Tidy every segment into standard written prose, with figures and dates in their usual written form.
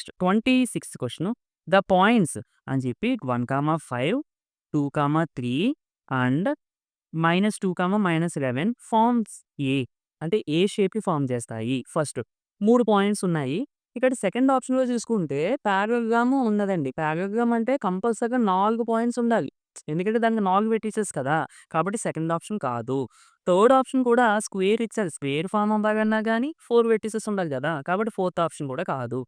Next 26th question. The points అని చెప్పి 1, 5, 2, 3 and -2, -11 forms ఏ. అంటే ఏ షేప్‌ని ఫార్మ్ చేస్తాయి. ఫస్ట్ 3 పాయింట్స్ ఉన్నాయి. ఇక్కడ సెకండ్ ఆప్షన్‌లో చూసుకుంటే పారలెలోగ్రామ్ ఉన్నదండి. పారలెలోగ్రామ్ అంటే కంపల్సరీగా 4 పాయింట్స్ ఉండాలి. ఎందుకంటే దానికి 4 వెర్టిసెస్ కదా! కాబట్టి సెకండ్ ఆప్షన్ కాదు. థర్డ్ ఆప్షన్ కూడా స్క్వేర్ ఇచ్చారు. స్క్వేర్ ఫార్మ్ అవ్వాలన్నా గాని 4 వెర్టిసెస్ ఉండాలి కదా! కాబట్టి ఫోర్త్ ఆప్షన్ కూడా కాదు.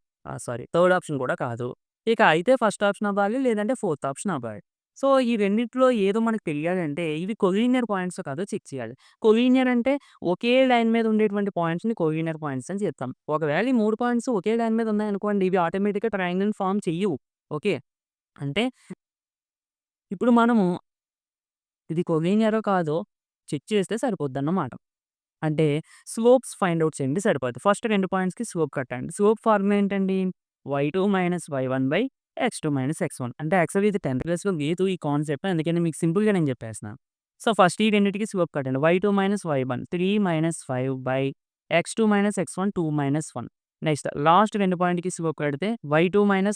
థర్డ్ ఆప్షన్ కూడా కాదు. ఇక అయితే ఫస్ట్ ఆప్షన్ అవ్వాలి. లేదంటే ఫోర్త్ ఆప్షన్ అవ్వాలి. సో, ఈ రెండిట్లో ఏదో మనకు తెలియాలంటే ఇవి కొలీనియర్ పాయింట్సో కాదో చెక్ చేయాలి. కొలీనియర్ అంటే ఒకే లైన్ మీద ఉండేటువంటి పాయింట్స్‌ని కొలీనియర్ పాయింట్స్ అని చెప్తాం. ఒకవేళ ఈ 3 పాయింట్స్ ఒకే లైన్ మీద ఉన్నాయనుకోండి, ఇవి ఆటోమేటిక్‌గా ట్రయాంగిల్‌ని ఫార్మ్ చెయ్యవు. ఓకే. అంటే ఇప్పుడు మనము ఇది కొలీనియరో కాదో చెక్ చేస్తే సరిపోద్దన్నమాట. అంటే స్లోప్స్ ఫైండ్ ఔట్ చేయండి సరిపోద్ది. ఫస్ట్ 2 పాయింట్స్‌కి స్లోప్ కట్టండి. స్లోప్ ఫార్ములా ఏంటండి? y2 - y1 x2 - x1. అంటే యాక్చువల్లీ ఇది 10th క్లాస్‌లో లేదు ఈ కాన్సెప్ట్. అందుకని మీకు సింపుల్‌గా నేను చెప్పేస్తున్నాను. సో, ఫస్ట్ ఈ రెండిటికి స్లోప్ కట్టండి. y2 - y1 3 - 5 x2 - x1 2 - 1. Next last 2 పాయింట్‌కి స్లోప్ కడితే y2 - y1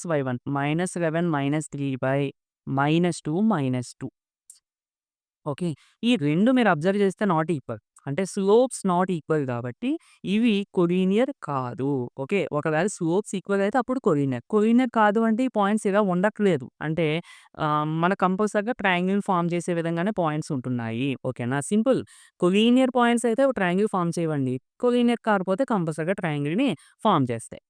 -11 - 3 -2 -2. ఓకే. ఈ 2 మీరు అబ్జర్వ్ చేస్తే నాట్ ఈక్వల్. అంటే స్లోప్స్ నాట్ ఈక్వల్ కాబట్టి ఇవి కొలీనియర్ కాదు. ఓకే. ఒకవేళ స్లోప్స్ ఈక్వల్ అయితే అప్పుడు కొలీనియర్. కొలీనియర్ కాదు అంటే ఈ పాయింట్స్ ఇలా ఉండట్లేదు. అంటే మనకు కంపల్సరీగా ట్రయాంగిల్ ఫార్మ్ చేసే విధంగానే పాయింట్స్ ఉంటున్నాయి. ఓకేనా. సింపుల్. కొలీనియర్ పాయింట్స్ అయితే ట్రయాంగిల్ ఫార్మ్ చేయవండి. కొలీనియర్ కాకపోతే కంపల్సరీగా ట్రయాంగిల్‌ని ఫార్మ్ చేస్తాయి.